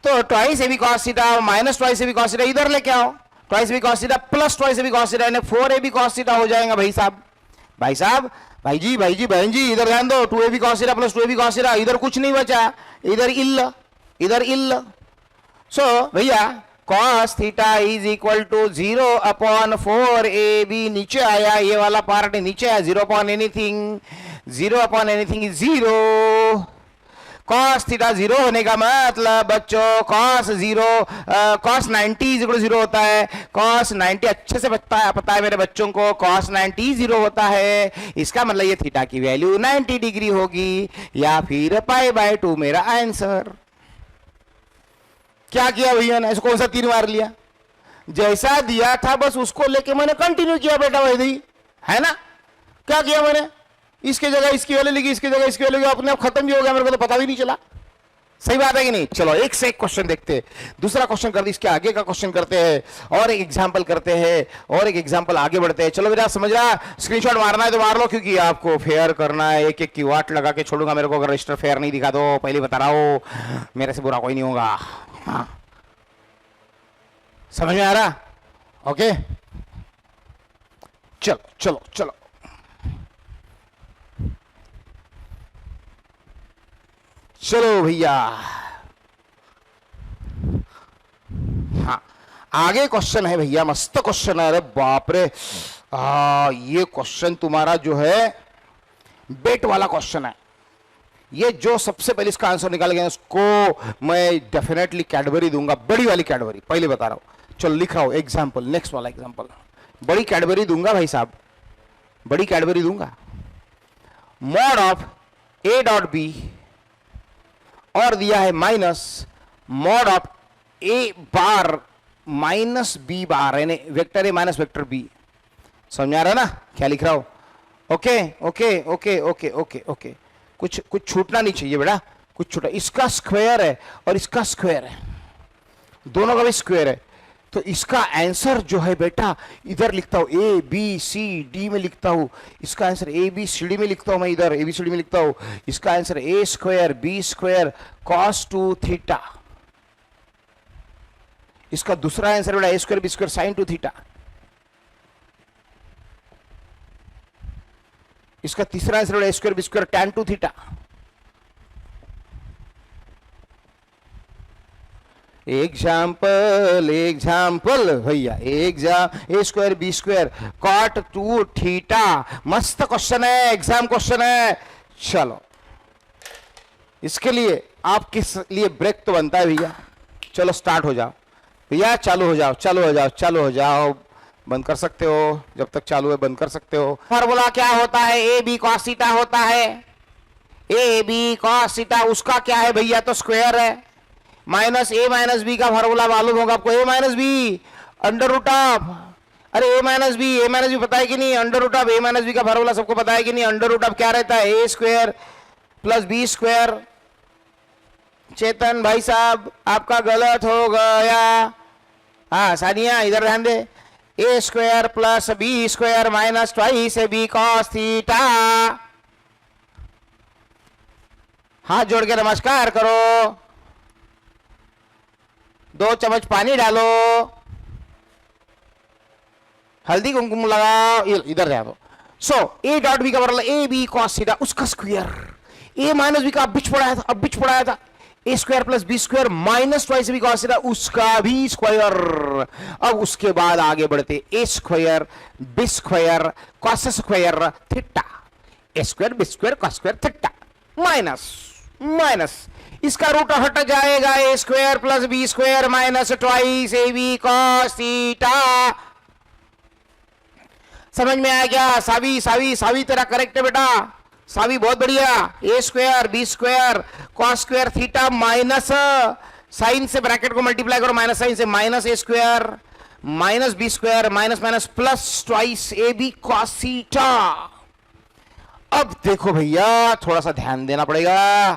तो twice A B cos theta minus twice A B cos theta इधर लेके आओ, twice B cos theta plus twice A B cos theta, यानी 4 ए बी कॉस थीटा हो जाएगा भाई साहब। भाई साहब, भाई जी बहन जी, इधर ध्यान दो, 2 A B cos theta plus 2 A B cos theta, इधर कुछ नहीं बचा, इधर इल, इधर इल। सो भैया cos theta is equal to 0 upon 4 A B, नीचे आया, ये वाला पार्ट नीचे आया, 0 upon anything, 0 upon anything is 0। cos theta 0 होने का मतलब बच्चों cos 0 cos 90 is equal to 0 होता है, cos 90 अच्छे से पता है मेरे बच्चों को, cos 90 0 होता है, इसका मतलब ये थीटा की वैल्यू 90 डिग्री होगी, या फिर π/2 मेरा आंसर। क्या किया भैया ने, इसको कौन सा तीर मार लिया, जैसा दिया था बस उसको लेके मैंने कंटिन्यू किया बेटा वैसे, है ना। क्या किया मैंने, इसके जगह इसकी वैल्यू लिखी, इसकी जगह इसकी वैल्यू, अपने आप खत्म भी हो गया, मेरे को तो पता भी नहीं चला। सही बात है कि नहीं। चलो एक से एक क्वेश्चन देखते हैं, दूसरा क्वेश्चन कर दी, इसके आगे का क्वेश्चन करते हैं, और एक एग्जांपल करते हैं, और एक एग्जांपल आगे बढ़ते हैं। चलो बेटा समझ रहा, स्क्रीनशॉट मारना है तो मार लो, क्योंकि आपको फेयर करना है, एक एक की वाट लगा के छोड़ूंगा, मेरे को अगर रजिस्टर फेयर नहीं दिखा दो, पहले बता रहा हूं, मेरे से बुरा कोई नहीं होगा। हाँ समझ में आ रहा, ओके चलो चलो चलो। चलो भैया, हाँ आगे क्वेश्चन है भैया, मस्त क्वेश्चन है, अरे बाप रे, ये क्वेश्चन तुम्हारा जो है बेट वाला क्वेश्चन है, ये जो सबसे पहले इसका आंसर निकाल गया उसको मैं डेफिनेटली कैडबरी दूंगा, बड़ी वाली कैडबरी, पहले बता रहा हूं। चलो लिख रहा हूं एग्जाम्पल, नेक्स्ट वाला एग्जाम्पल, बड़ी कैडबरी दूंगा भाई साहब, बड़ी कैडबरी दूंगा। Mod of A dot B, और दिया है minus mod of A bar minus B bar, यानी vector A minus vector B. समझ आ रहा है ना क्या लिख रहा हूं। Okay okay okay okay okay okay, कुछ कुछ छूटना नहीं चाहिए बेटा, कुछ छूटा, इसका स्क्वायर है और इसका स्क्वायर है, दोनों का भी स्क्वायर है, तो इसका आंसर जो है बेटा इधर लिखता हूं, ए बी सी डी में लिखता हूं, इसका answer A B C D में लिखता हूं, मैं इधर ए बी सी डी में लिखता हूं, इसका answer A square B square cos 2 theta, इसका दूसरा आंसर बेटा A square B square sin 2 theta, इसका तीसरा आंसर बेटा A square B square tan 2 theta. Example example भैया, A square B square cot 2 theta, मस्त क्वेश्चन है, एग्जाम क्वेश्चन है। चलो इसके लिए आपके लिए ब्रेक तो बनता है भैया, चलो स्टार्ट हो जाओ भैया, चालू हो जाओ चालू हो जाओ चालू हो जाओ, बंद कर सकते हो, जब तक चालू है बंद कर सकते हो। फॉर्मूला क्या होता है, ए बी कॉस थीटा होता है, ए बी कॉस थीटा, उसका क्या है भैया, तो स्क्वायर है, माइनस ए माइनस बी का फॉर्मूला मालूम होगा आपको, A minus B under root of, अरे ए माइनस बी पता है कि नहीं, under root of A minus B का फॉर्मूला सबको पता है कि नहीं, अंडर रूट ऑफ क्या रहता है, A square plus B square. चेतन भाई साहब आपका गलत हो गया, हाँ सानिया इधर ध्यान दे, A square plus B square minus twice A B cos theta. हाथ जोड़ के नमस्कार करो, 2 चम्मच पानी डालो, हल्दी कुमकुम लगाओ, इधर जाओ। सो ए डॉट बी का मतलब ए बी कॉस थीटा, उसका स्क्वायर, ए माइनस बी का अब बिच पढ़ाया था, A square plus B square minus twice B cos theta, उसका भी स्क्वायर। अब उसके बाद आगे बढ़ते, A square B square cos square theta, A square B square cos square theta, minus minus इसका रूट हट जाएगा, A square plus B square minus twice A B cos theta. समझ में आया क्या, सावी सावी सावी तेरा करेक्ट है बेटा, सावी बहुत बढ़िया, A square B square cos square theta minus sine से ब्रैकेट को मल्टीप्लाई करो, माइनस साइन से minus A square minus B square minus minus plus twice A B cos theta. अब देखो भैया थोड़ा सा ध्यान देना पड़ेगा,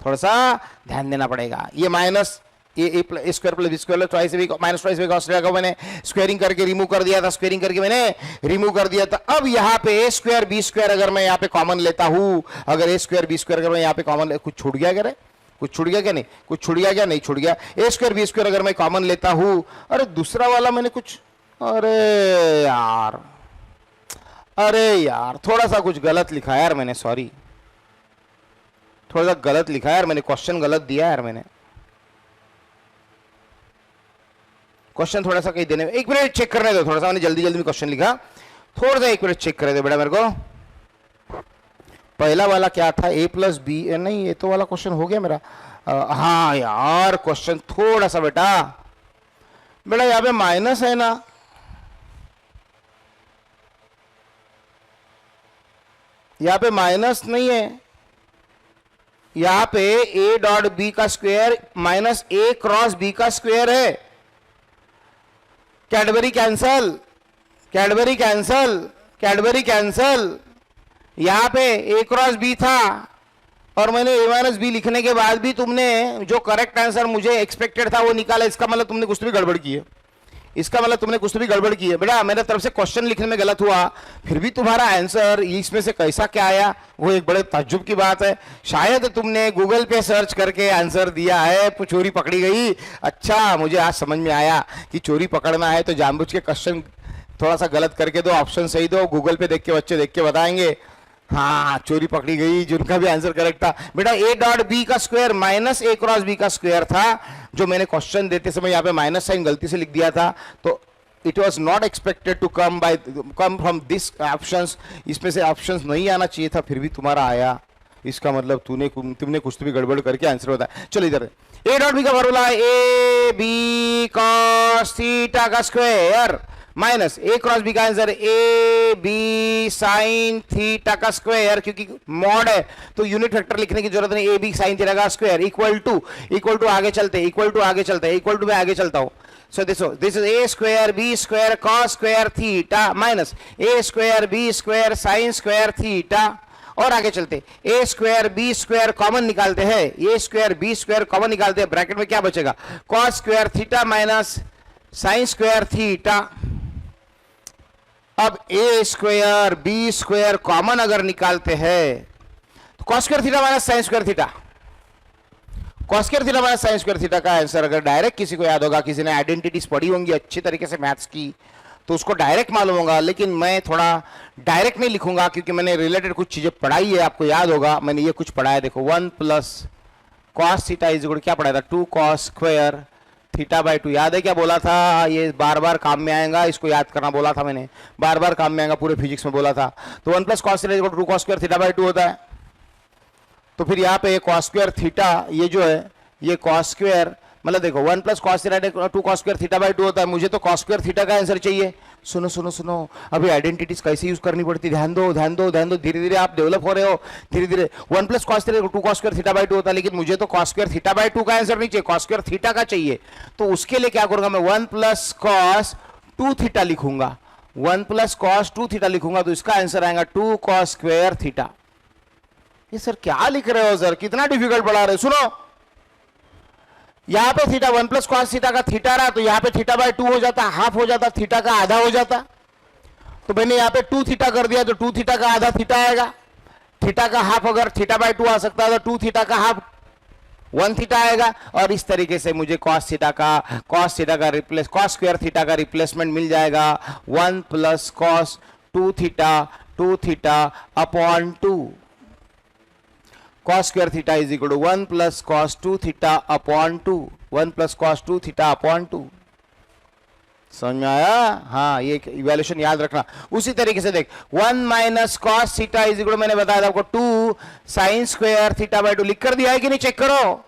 थोड़ा सा ध्यान देना पड़ेगा। ये minus A square plus B square twice B minus twice B cos theta को मैंने स्क्वायरिंग करके रिमूव कर दिया था, स्क्वायरिंग करके मैंने रिमूव कर दिया था। अब यहाँ पे ए स्क्वायर बी स्क्वायर अगर मैं यहाँ पे कॉमन लेता हूं, अगर ए स्क्वायर बी स्क्वायर अगर मैं यहाँ पे कॉमन, कुछ छूट गया क्या रे? कुछ छूट गया क्या? नहीं कुछ छूट गया क्या? नहीं छूट गया। ए स्क्वायर बी स्क्वायर अगर मैं कॉमन लेता हूं, अरे दूसरा वाला मैंने कुछ, अरे यार थोड़ा सा कुछ गलत लिखा यार मैंने, सॉरी थोड़ा सा गलत लिखा यार मैंने, क्वेश्चन गलत दिया यार मैंने, क्वेश्चन थोड़ा सा कहीं देने में, एक मिनट चेक करने दो थोड़ा सा, मैंने जल्दी जल्दी में क्वेश्चन लिखा, थोड़ा सा एक मिनट चेक करे दो बेटा मेरे को। पहला वाला क्या था? ए प्लस बी, नहीं ये तो वाला क्वेश्चन हो गया मेरा। हाँ यार क्वेश्चन थोड़ा सा बेटा यहाँ पे माइनस है ना, यहाँ पे माइनस नहीं है, यहाँ पे ए डॉट बी का square minus A cross B का स्क्वायर है। Cadbury cancel, Cadbury cancel, Cadbury cancel. यहां पे ए क्रॉस बी था और मैंने ए माइनस बी लिखने के बाद भी तुमने जो करेक्ट आंसर मुझे एक्सपेक्टेड था वो निकाला, इसका मतलब तुमने कुछ तो भी गड़बड़ की है, इसका मतलब तुमने कुछ तो भी गड़बड़ की है बेटा। मेरे तरफ से क्वेश्चन लिखने में गलत हुआ, फिर भी तुम्हारा आंसर इसमें से कैसा क्या आया वो एक बड़े ताज्जुब की बात है। शायद तुमने गूगल पे सर्च करके आंसर दिया है, चोरी पकड़ी गई। अच्छा मुझे आज समझ में आया कि चोरी पकड़ना है तो जानबूझ के क्वेश्चन थोड़ा सा गलत करके दो, ऑप्शन सही दो, गूगल पे देख के बच्चे देख के बताएंगे। हाँ चोरी पकड़ी गई, जिनका भी आंसर करेक्ट था बेटा। ए डॉट बी का square minus A cross B का स्क्वायर था, जो मैंने क्वेश्चन देते समय यहाँ पे माइनस साइन गलती से लिख दिया था, तो it was not expected to come from this options. इसमें से ऑप्शंस नहीं आना चाहिए था, फिर भी तुम्हारा आया, इसका मतलब तुमने कुछ तो भी गड़बड़ करके आंसर बताया। चलो इधर ए डॉट बी का formula A B cos theta का square minus A cross B का answer A B sine theta का स्क्वायर, क्योंकि मॉड है तो यूनिट वेक्टर लिखने की जरूरत नहीं, ए बी साइन थीटा का स्क्वायर इक्वल टू आगे चलते, इक्वल टू आगे चलते, इक्वल टू में आगे चलता हूं। So this is A square B square cos square theta minus A square B square sine square theta, और आगे चलते A square B square common निकालते हैं, A square B square common निकालते हैं, ब्रैकेट में क्या बचेगा? Cos square theta minus sine square theta. अब A square B square common अगर निकालते हैं तो cos square theta minus sine square theta, cos square theta minus sine square theta का आंसर अगर डायरेक्ट किसी को याद होगा, किसी ने आइडेंटिटीज पढ़ी होंगी अच्छी तरीके से मैथ्स की, तो उसको डायरेक्ट मालूम होगा। लेकिन मैं थोड़ा डायरेक्ट नहीं लिखूंगा क्योंकि मैंने रिलेटेड कुछ चीजें पढ़ाई है, आपको याद होगा मैंने ये कुछ पढ़ाया। देखो 1 plus cos theta is equal क्या पढ़ाया था? 2 कॉस स्क्वायर थीटा बाई 2। याद है क्या बोला था? ये बार बार काम में आएगा, इसको याद करना बोला था मैंने, बार बार काम में आएगा, पूरे फिजिक्स में बोला था। तो 1 plus cos theta is equal to 2 cos square theta by 2 होता है। तो फिर यहाँ पे कॉस स्क्वायर थीटा, ये जो है ये कॉस स्क्वायर, मतलब देखो 1 plus cos theta 2 cos square theta by 2 होता है। मुझे तो कॉस स्क्वायर थीटा का आंसर चाहिए। सुनो सुनो सुनो, अभी आइडेंटिटीज कैसे यूज करनी पड़ती, ध्यान दो ध्यान दो ध्यान दो, धीरे धीरे आप डेवलप हो रहे हो, धीरे धीरे। 1 plus cos theta 2 cos square theta by 2 होता है, लेकिन मुझे तो कॉस स्क्वायर थीटा बाई 2 का आंसर नहीं चाहिए, कॉस स्क्वायर थीटा का चाहिए। तो उसके लिए क्या करूंगा मैं? 1 प्लस कॉस 2 थीटा लिखूंगा, 1 प्लस कॉस 2 थीटा लिखूंगा, तो इसका आंसर आएगा 2 कॉस स्क्वायर थीटा। ये सर क्या लिख रहे हो सर, कितना डिफिकल्ट पढ़ा रहे हो? सुनो, यहां पे थीटा 1 प्लस कॉस थीटा का थीटा रहा, तो यहां पे थीटा बाई 2 हो जाता, हाफ हो जाता, थीटा का आधा हो जाता। तो मैंने यहां पे 2 थीटा कर दिया, तो 2 थीटा का आधा थीटा आएगा, थीटा का हाफ अगर थीटा बाई 2 आ सकता है तो 2 थीटा का हाफ 1 थीटा आएगा। और इस तरीके से मुझे कॉस थीटा का रिप्लेस, कॉस स्क्वायर थीटा का रिप्लेसमेंट मिल जाएगा 1 plus cos 2 theta upon 2। cos square theta is equal to 1 plus cos 2 theta upon 2, 1 plus cos 2 theta upon 2। समझ में आया? हाँ, ये इवैल्यूएशन याद रखना। उसी तरीके से देख 1 minus cos theta is equal, मैंने बताया था आपको 2 साइन स्क्वायर थीटा बाई 2 लिख कर दिया है कि नहीं? चेक करो।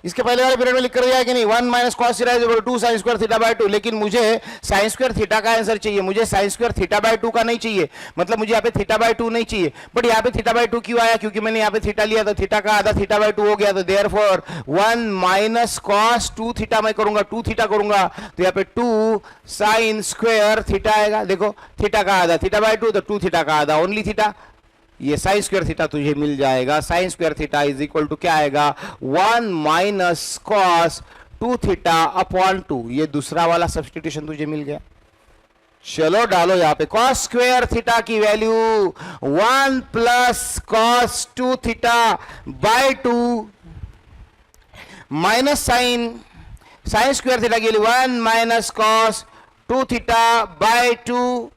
इसके पहले वाले पीरियड में लिख कर दिया है कि नहीं, 1 minus cos theta is equal to sine square theta by 2, लेकिन मुझे साइन स्क्वायर थीटा का आंसर चाहिए, मुझे साइन स्क्वायर थीटा बाय 2 का नहीं चाहिए, मतलब मुझे यहाँ पे थीटा बाय 2 नहीं चाहिए। बट यहाँ पे थीटा बाय 2 क्यों आया, क्योंकि मैंने यहाँ पे थीटा लिया तो थीटा का आधा थीटा बाय 2 हो गया, तो देयरफॉर 1 माइनस कॉस 2 थीटा मैं करूंगा, 2 थीटा करूंगा, तो यहाँ पे 2 साइन स्क्वायर थीटा आएगा। देखो थीटा का आधा थीटा बाय 2, तो 2 थीटा का आधा ओनली थीटा, ये साइन स्क्वायर थीटा तुझे मिल जाएगा। Sine square theta is equal to क्या आएगा, 1 माइनस कॉस 2 थीटा अपॉन 2, ये दूसरा वाला सब्स्टिट्यूशन तुझे मिल गया। चलो डालो यहां पे कॉस स्क्वायर थीटा की value 1 plus cos 2 theta by 2 minus sine square theta की value 1 minus cos 2 theta by 2।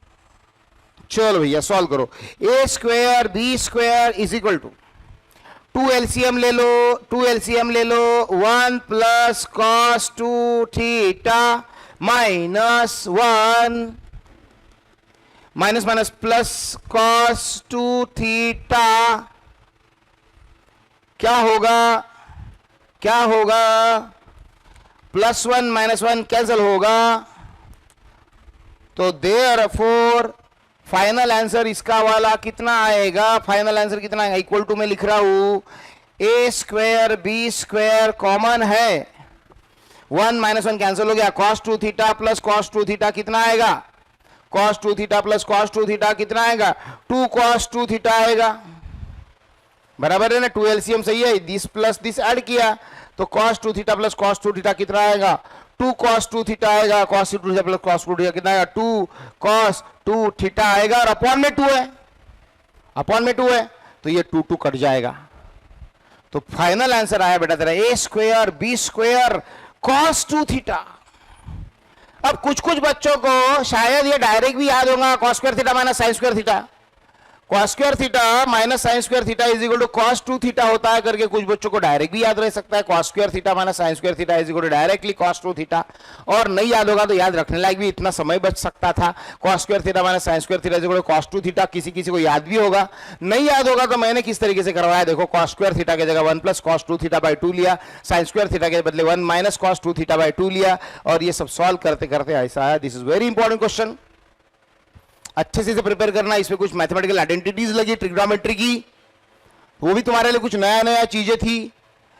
चलो भैया सॉल्व करो, A square B square is equal to 2 LCM ले लो, 1 plus cos 2 theta minus 1 minus plus cos 2 theta, क्या होगा plus 1 minus 1 cancel होगा, तो देयरफॉर फाइनल आंसर इसका वाला कितना आएगा, फाइनल आंसर कितना आएगा, इक्वल टू में लिख रहा हूं ए स्क्वायर बी स्क्वायर कॉमन है, 1 माइनस 1 कैंसिल हो गया, cos 2 theta plus cos 2 theta कितना आएगा, cos 2 theta plus cos 2 theta कितना आएगा, 2 cos 2 थीटा आएगा, बराबर है ना, 2 एलसीएम सही है, दिस प्लस दिस ऐड किया तो cos 2 theta plus cos 2 theta कितना आएगा, 2 cos 2 थीटा आएगा, cos 2 theta plus cos 2 theta कितना आएगा, 2 cos 2 थीटा आएगा, और अपॉन में 2 है, तो ये 2 कट जाएगा, तो फाइनल आंसर आया बेटा तेरा A square B square cos 2 theta. अब कुछ बच्चों को शायद ये डायरेक्ट भी याद होगा, cos square theta minus sine square theta, cos square theta minus sine square theta is equal to cos 2 theta होता है करके कुछ बच्चों को डायरेक्ट भी याद रह सकता है, cos square theta minus sine square theta is equal to directly cos 2 theta. और नहीं याद होगा तो याद रखने लायक भी इतना समय बच सकता था, cos square theta minus sine square theta is equal to cos 2 theta, किसी को याद भी होगा, नहीं याद होगा तो मैंने किस तरीके से करवाया, देखो cos स्क्वायर थीटा की जगह 1 प्लस cos 2 थीटा बाय 2 लिया, साइन स्क्वायर थीटा के बदले 1 माइनस cos 2 थीटा बाय 2 लिया, और ये सब सॉल्व करते करते ऐसा आया। This is very important question, अच्छे से प्रिपेयर करना, इसमें कुछ मैथमेटिकल आइडेंटिटीज लगी ट्रिग्नोमेट्री की, वो भी तुम्हारे लिए कुछ नया चीजें थी,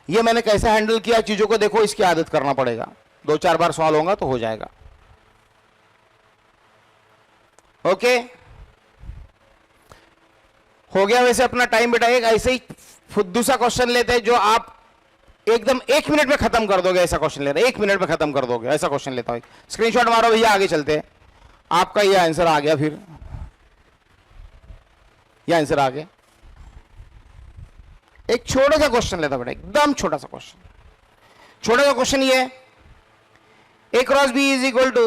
ये मैंने कैसे हैंडल किया चीजों को, देखो इसकी आदत करना पड़ेगा, 2-4 बार सॉल्व होगा तो हो जाएगा। ओके हो गया वैसे अपना टाइम बेटा, एक ऐसे ही फुद्दू सा क्वेश्चन लेते हैं जो आप एकदम 1 मिनट में खत्म कर दोगे, ऐसा क्वेश्चन लेना 1 मिनट में खत्म कर दोगे, ऐसा क्वेश्चन लेता हूं, स्क्रीनशॉट मारो भैया, आगे चलते हैं, आपका ये आंसर आ गया, फिर ये आंसर आ गया। एक छोटा सा क्वेश्चन लेता बेटा, एकदम छोटा सा क्वेश्चन ये है, a cross b is equal to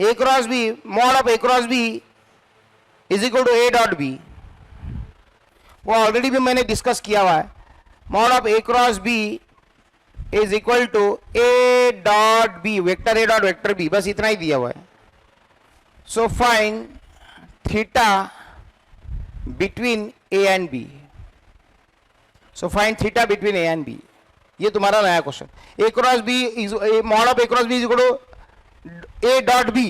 a cross b, mod of a cross b is equal to a dot b, वो ऑलरेडी भी मैंने डिस्कस किया हुआ है, mod of a cross b is equal to a dot b, vector a dot vector b, बस इतना ही दिया हुआ है। So find theta between A and B. So find theta between A and B. ये तुम्हारा नया question, A cross B is mod of A cross B is equal to A dot B,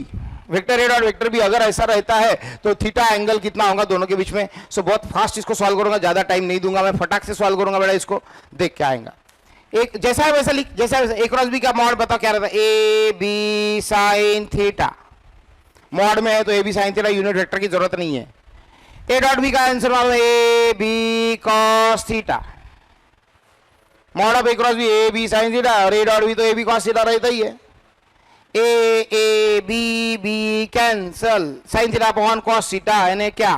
vector A dot vector B, अगर ऐसा रहता है तो theta angle कितना होगा दोनों के बीच में। सो बहुत फास्ट इसको सॉल्व करूंगा, ज्यादा टाइम नहीं दूंगा मैं, फटाक से सॉल्व करूंगा बेटा, इसको देख के आएगा। एक जैसा है वैसा लिख, जैसा A क्रॉस B का मॉड बताओ क्या रहता है, A B sine theta, mod में है तो A B sine theta, unit vector की जरूरत नहीं है। ए डॉट बी का आंसर मानो A B cos theta, mod of A cross B A B sine theta, और ए डॉट बी तो ए बी कॉस थीटा रहता ही है, A B B cancel, sine theta upon cos theta यानी क्या,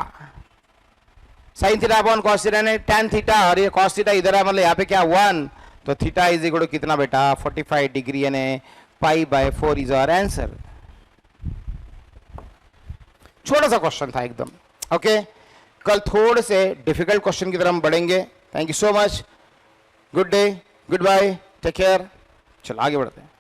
sine theta upon cos theta यानी tan theta, और ये कॉस थीटा इधर है, मतलब यहाँ पे क्या 1, तो थीटा इज इक्वल टू कितना बेटा 45 डिग्री यानी π/4 इज आवर आंसर। छोटा सा क्वेश्चन था एकदम, ओके कल थोड़े से डिफिकल्ट क्वेश्चन की तरफ हम बढ़ेंगे। Thank you so much, good day, goodbye, take care, चलो आगे बढ़ते हैं।